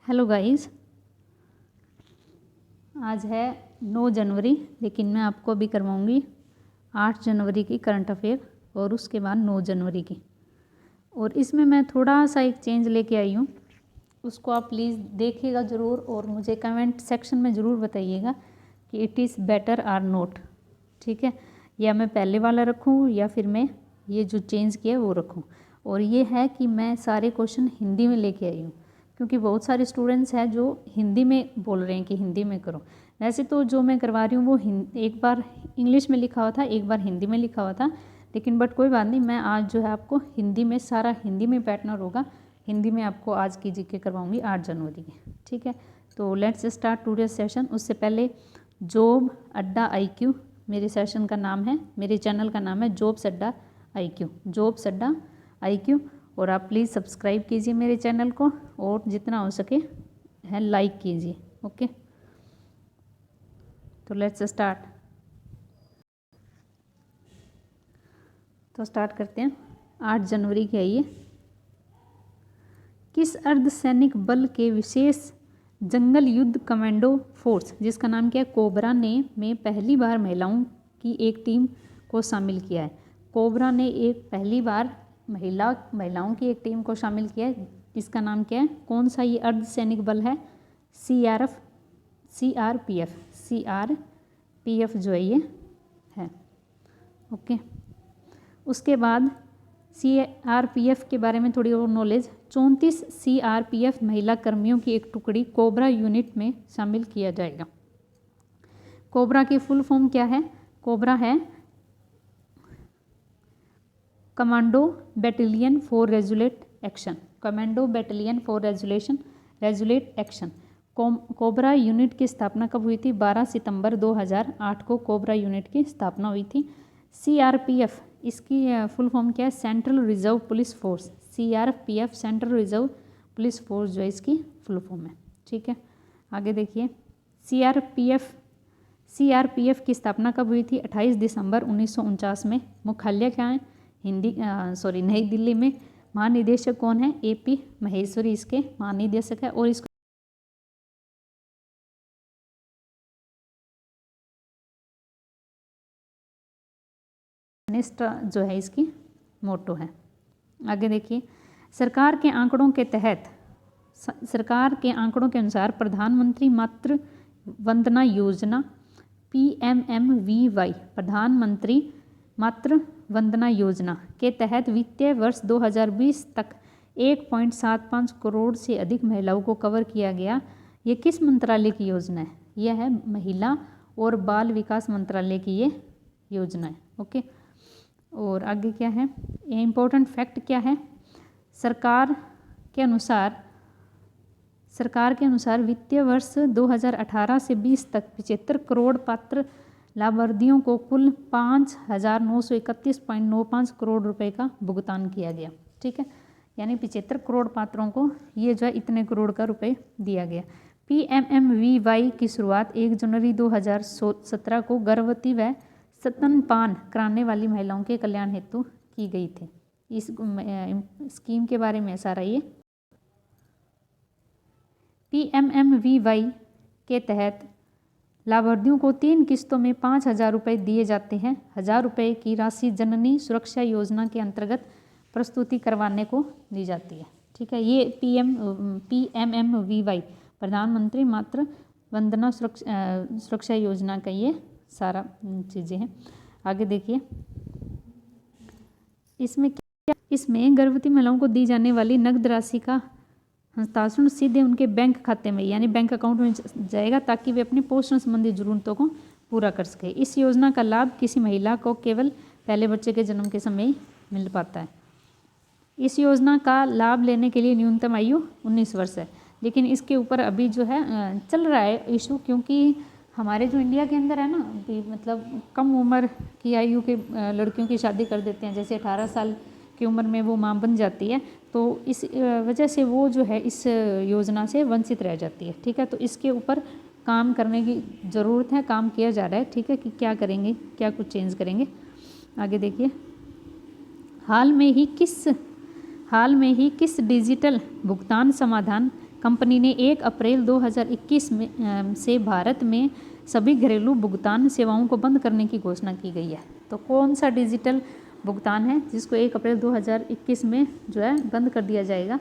Hello guys, आज है 9 जनवरी, लेकिन मैं आपको अभी करवाऊंगी 8 जनवरी की करंट अफेयर और उसके बाद 9 जनवरी की। और इसमें मैं थोड़ा सा एक चेंज लेके आई हूँ, उसको आप प्लीज़ देखिएगा ज़रूर और मुझे कमेंट सेक्शन में ज़रूर बताइएगा कि it is better or not. ठीक है, या मैं पहले वाला रखूँ या फिर मैं ये जो चेंज किया वो रखूँ। और ये है कि मैं सारे क्वेश्चन हिंदी में लेके आई हूँ, क्योंकि बहुत सारे स्टूडेंट्स हैं जो हिंदी में बोल रहे हैं कि हिंदी में करो। वैसे तो जो मैं करवा रही हूँ वो एक बार इंग्लिश में लिखा हुआ था, एक बार हिंदी में लिखा हुआ था, लेकिन बट कोई बात नहीं, मैं आज जो है आपको हिंदी में सारा हिंदी में पैटर्न होगा, हिंदी में आपको आज की जीके करवाऊंगी 8 जनवरी की। ठीक है, तो लेट्स स्टार्ट टुडे सेशन। उससे पहले जॉब अड्डा IQ मेरे सेशन का नाम है, मेरे चैनल का नाम है जॉब्स अड्डा IQ, जॉब्स अड्डा IQ। और आप प्लीज़ सब्सक्राइब कीजिए मेरे चैनल को और जितना हो सके है लाइक कीजिए। ओके, तो लेट्स स्टार्ट। तो स्टार्ट करते हैं। 8 जनवरी की आइए। किस अर्धसैनिक बल के विशेष जंगल युद्ध कमांडो फोर्स, जिसका नाम क्या है, कोबरा ने में पहली बार महिलाओं की एक टीम को शामिल किया है। कोबरा ने एक पहली बार महिलाओं की एक टीम को शामिल किया है। इसका नाम क्या है, कौन सा ये अर्धसैनिक बल है? CRPF जो है ये है। ओके, उसके बाद CRPF के बारे में थोड़ी और नॉलेज। 34 CRPF महिला कर्मियों की एक टुकड़ी कोबरा यूनिट में शामिल किया जाएगा। कोबरा की फुल फॉर्म क्या है? कोबरा है commando battalion for resolute action, commando battalion for resolute action. COBRA unit की स्थापना कब हुई थी? 12 सितंबर 2008 को कोबरा यूनिट की स्थापना हुई थी। CRPF इसकी फुल फॉर्म क्या है? Central reserve police force. CRPF central reserve police force जो है इसकी फुल फॉर्म है। ठीक है, आगे देखिए। CRPF की स्थापना कब हुई थी? 28 दिसंबर 1949 में। मुख्यालय क्या है? नई दिल्ली में। महानिदेशक कौन है? AP महेश्वरी इसके महानिदेशक है। और इसको जो है इसकी मोटो है। आगे देखिए। सरकार के आंकड़ों के अनुसार प्रधानमंत्री मातृ वंदना योजना PMMVY, प्रधानमंत्री मातृ वंदना योजना के तहत वित्तीय वर्ष 2020 तक 1.75 करोड़ से अधिक महिलाओं को कवर किया गया। ये किस मंत्रालय की योजना है? यह है महिला और बाल विकास मंत्रालय की ये योजना है। ओके, और आगे क्या है? ये इम्पोर्टेंट फैक्ट क्या है? सरकार के अनुसार वित्तीय वर्ष 2018 से 20 तक 75 करोड़ पात्र लाभार्थियों को कुल 5,931.95 करोड़ रुपए का भुगतान किया गया। ठीक है, यानी 75 करोड़ पात्रों को ये जो है इतने करोड़ का रुपए दिया गया। PMMVY की शुरुआत 1 जनवरी 2017 को गर्भवती व स्तनपान कराने वाली महिलाओं के कल्याण हेतु की गई थी। इस स्कीम के बारे में सारा ये। PMMVY के तहत लाभार्थियों को 3 किस्तों में 5,000 रुपये दिए जाते हैं। 1,000 रुपये की राशि जननी सुरक्षा योजना के अंतर्गत प्रस्तुति करवाने को दी जाती है। ठीक है, ये PMMVY प्रधानमंत्री मातृ वंदना सुरक्षा योजना का ये सारा चीज़ें हैं। आगे देखिए। इसमें गर्भवती महिलाओं को दी जाने वाली नकद राशि का हस्तांतरण सीधे उनके बैंक खाते में यानी बैंक अकाउंट में जाएगा, ताकि वे अपनी पोषण संबंधी जरूरतों को पूरा कर सके। इस योजना का लाभ किसी महिला को केवल पहले बच्चे के जन्म के समय ही मिल पाता है। इस योजना का लाभ लेने के लिए न्यूनतम आयु 19 वर्ष है, लेकिन इसके ऊपर अभी जो है चल रहा है इशू, क्योंकि हमारे जो इंडिया के अंदर है ना, मतलब कम उम्र की आयु के लड़कियों की शादी कर देते हैं। जैसे 18 साल की उम्र में वो माँ बन जाती है, तो इस वजह से वो जो है इस योजना से वंचित रह जाती है। ठीक है, तो इसके ऊपर काम करने की ज़रूरत है, काम किया जा रहा है। ठीक है, कि क्या करेंगे, क्या कुछ चेंज करेंगे। आगे देखिए। हाल में ही किस डिजिटल भुगतान समाधान कंपनी ने 1 अप्रैल 2021 में से भारत में सभी घरेलू भुगतान सेवाओं को बंद करने की घोषणा की गई है। तो कौन सा डिजिटल भुगतान है जिसको 1 अप्रैल 2021 में जो है बंद कर दिया जाएगा?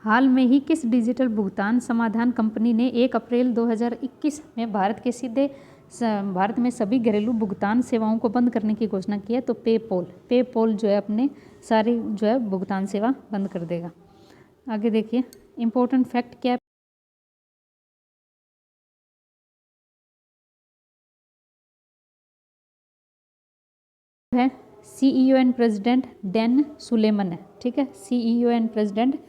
हाल में ही किस डिजिटल भुगतान समाधान कंपनी ने 1 अप्रैल 2021 में भारत में सभी घरेलू भुगतान सेवाओं को बंद करने की घोषणा की है? तो पेपॉल जो है अपने सारी जो है भुगतान सेवा बंद कर देगा। आगे देखिए, इम्पोर्टेंट फैक्ट क्या है? CEO and president Dan Suleman है। ठीक है, CEO एंड प्रेसिडेंट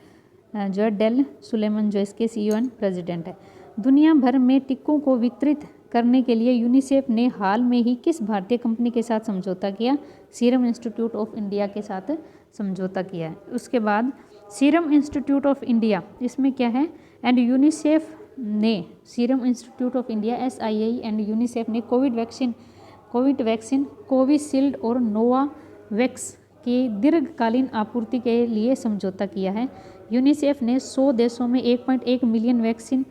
जो है डैन सुलेमन जो इसके CEO एंड प्रेसिडेंट है। दुनिया भर में टीकों को वितरित करने के लिए यूनिसेफ ने हाल में ही किस भारतीय कंपनी के साथ समझौता किया? सीरम इंस्टीट्यूट ऑफ इंडिया के साथ समझौता किया है। उसके बाद सीरम इंस्टीट्यूट ऑफ इंडिया, इसमें क्या है? एंड यूनिसेफ ने, serum institute of India SII and UNICEF ने कोविड वैक्सीन कोविशील्ड और नोवावैक्स की दीर्घकालीन आपूर्ति के लिए समझौता किया है। यूनिसेफ ने 100 देशों में 1.1 मिलियन वैक्सीन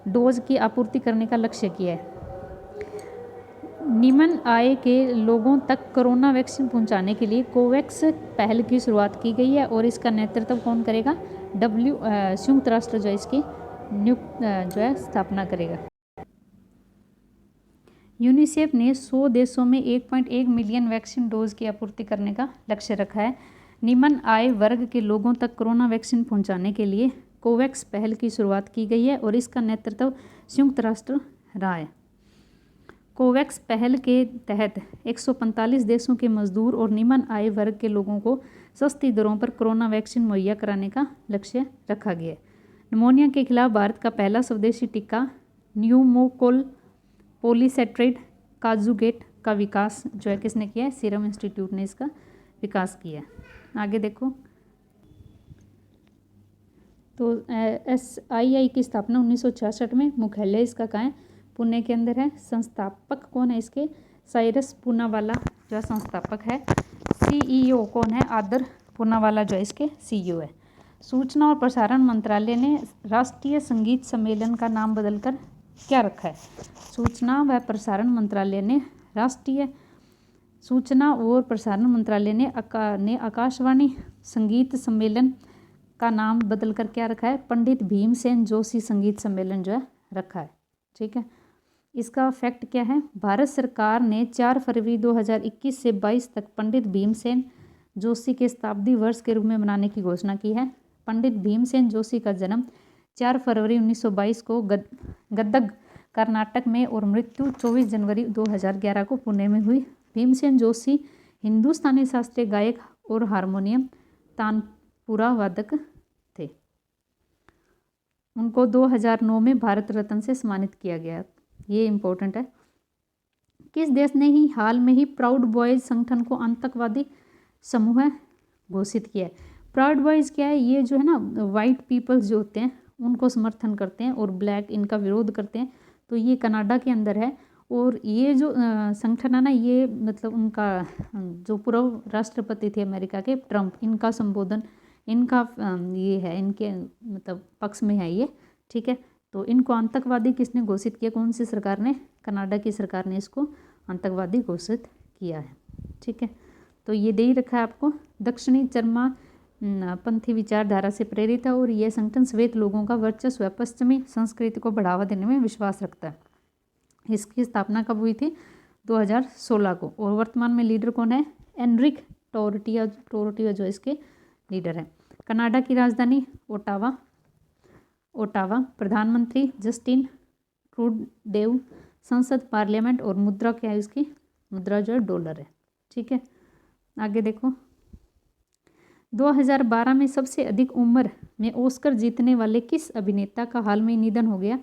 डोज की आपूर्ति करने का लक्ष्य किया है। निम्न आय के लोगों तक कोरोना वैक्सीन पहुंचाने के लिए कोवैक्स पहल की शुरुआत की गई है और इसका नेतृत्व कौन करेगा? संयुक्त राष्ट्र जो इसकी जो है स्थापना करेगा। यूनिसेफ ने 100 देशों में 1.1 मिलियन वैक्सीन डोज की आपूर्ति करने का लक्ष्य रखा है। निम्न आय वर्ग के लोगों तक कोरोना वैक्सीन पहुंचाने के लिए कोवैक्स पहल की शुरुआत की गई है और इसका नेतृत्व संयुक्त राष्ट्र रहा है। कोवैक्स पहल के तहत 145 देशों के मजदूर और निम्न आय वर्ग के लोगों को सस्ती दरों पर कोरोना वैक्सीन मुहैया कराने का लक्ष्य रखा गया है। निमोनिया के खिलाफ भारत का पहला स्वदेशी टीका न्यूमोकोल पॉलीसेट्राइड काजूगेट का विकास जो है किसने किया है? सीरम इंस्टीट्यूट ने इसका विकास किया है। आगे देखो, तो SII की स्थापना 1966 में, मुख्यालय इसका कहाँ है? पुणे के अंदर है। संस्थापक कौन है इसके? साइरस पूनावाला जो संस्थापक है। CEO कौन है? आदर पूनावाला जो इसके CEO है। सूचना और प्रसारण मंत्रालय ने राष्ट्रीय संगीत सम्मेलन का नाम बदलकर क्या रखा है? सूचना और प्रसारण मंत्रालय ने आकाशवाणी संगीत सम्मेलन का नाम बदलकर क्या रखा है? पंडित भीमसेन जोशी संगीत सम्मेलन जो है रखा है। ठीक है, इसका फैक्ट क्या है? भारत सरकार ने 4 फरवरी 2021 से 22 तक पंडित भीमसेन जोशी के शताब्दी वर्ष के रूप में मनाने की घोषणा की है। पंडित भीमसेन जोशी का जन्म 4 फरवरी 1922 को गदग कर्नाटक में और मृत्यु 24 जनवरी 2011 को पुणे में हुई। भीमसेन जोशी हिंदुस्तानी शास्त्रीय गायक और हारमोनियम तानपुरा वादक थे। उनको 2009 में भारत रत्न से सम्मानित किया गया। ये इम्पोर्टेंट है। किस देश ने ही हाल में ही प्राउड बॉयज संगठन को आतंकवादी समूह घोषित किया है? प्राउड बॉयज क्या है? ये जो है ना वाइट पीपल्स जो होते हैं उनको समर्थन करते हैं और ब्लैक इनका विरोध करते हैं। तो ये कनाडा के अंदर है और ये जो संगठन है ना, ये मतलब उनका जो पूर्व राष्ट्रपति थे अमेरिका के ट्रंप, इनका संबोधन, इनका ये है, इनके मतलब पक्ष में है ये। ठीक है, तो इनको आतंकवादी किसने घोषित किया? कौन सी सरकार ने? कनाडा की सरकार ने इसको आतंकवादी घोषित किया है। ठीक है, तो ये दे ही रखा है आपको। दक्षिणी चरमा पंथी विचारधारा से प्रेरित है और यह संगठन श्वेत लोगों का वर्चस्व व पश्चिमी संस्कृति को बढ़ावा देने में विश्वास रखता है। इसकी स्थापना कब हुई थी? 2016 को। और वर्तमान में लीडर कौन है? एनरिक टोरटिया जो इसके लीडर है। कनाडा की राजधानी ओटावा। प्रधानमंत्री जस्टिन ट्रूडेउ। संसद पार्लियामेंट और मुद्रा क्या है इसकी? मुद्रा जो है डॉलर है। ठीक है, आगे देखो। 2012 में सबसे अधिक उम्र में ऑस्कर जीतने वाले किस अभिनेता का हाल में निधन हो गया?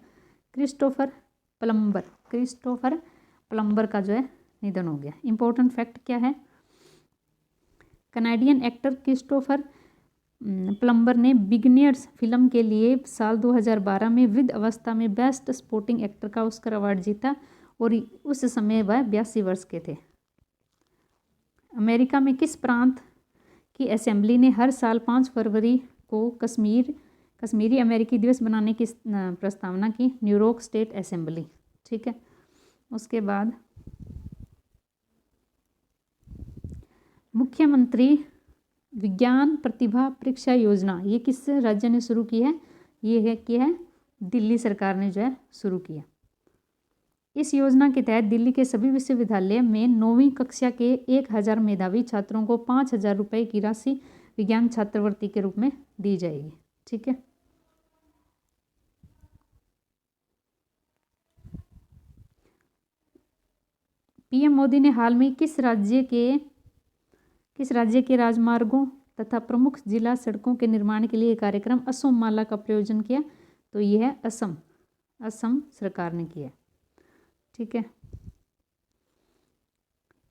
क्रिस्टोफर प्लम्बर का जो है निधन हो गया। इंपॉर्टेंट फैक्ट क्या है? कनाडियन एक्टर क्रिस्टोफर प्लम्बर ने बिगिनियर्स फिल्म के लिए साल 2012 में वृद्ध अवस्था में बेस्ट सपोर्टिंग एक्टर का ऑस्कर अवार्ड जीता और उस समय वह 82 वर्ष के थे। अमेरिका में किस प्रांत की असेंबली ने हर साल 5 फरवरी को कश्मीरी अमेरिकी दिवस बनाने की प्रस्तावना की न्यूयॉर्क स्टेट असेंबली। ठीक है, उसके बाद मुख्यमंत्री विज्ञान प्रतिभा परीक्षा योजना, ये किस राज्य ने शुरू की है? ये है कि है दिल्ली सरकार ने जो है शुरू किया। इस योजना के तहत दिल्ली के सभी विश्वविद्यालय में 9वीं कक्षा के 1000 मेधावी छात्रों को 5000 रुपये की राशि विज्ञान छात्रवृत्ति के रूप में दी जाएगी। ठीक है, पीएम मोदी ने हाल में किस राज्य के राजमार्गों तथा प्रमुख जिला सड़कों के निर्माण के लिए कार्यक्रम असम माला का प्रयोजन किया? तो यह है असम सरकार ने किया। ठीक है,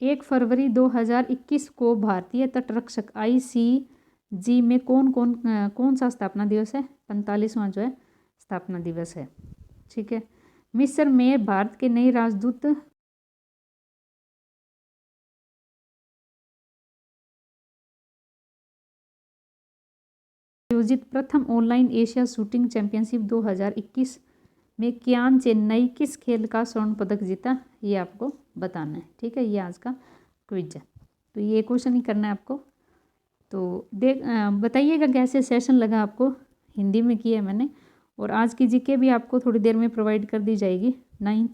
1 फरवरी 2021 को भारतीय तटरक्षक ICG में कौन सा स्थापना दिवस है? 45वां जो है स्थापना दिवस है। ठीक है, मिस्र में भारत के नए राजदूत आयोजित प्रथम ऑनलाइन एशिया शूटिंग चैंपियनशिप 2021 में कियान चेन्नई किस खेल का स्वर्ण पदक जीता? ये आपको बताना है। ठीक है, ये आज का क्विज है, तो ये क्वेश्चन ही करना है आपको। तो बताइएगा कैसे सेशन लगा आपको। हिंदी में किया है मैंने, और आज की जीके भी आपको थोड़ी देर में प्रोवाइड कर दी जाएगी 9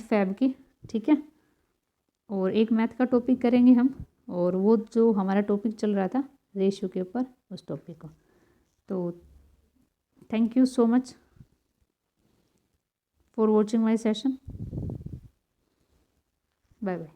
फ़रवरी की। ठीक है, और एक मैथ का टॉपिक करेंगे हम, और वो जो हमारा टॉपिक चल रहा था रेशियो के ऊपर, उस टॉपिक को। तो thank you so much for watching my session. Bye bye.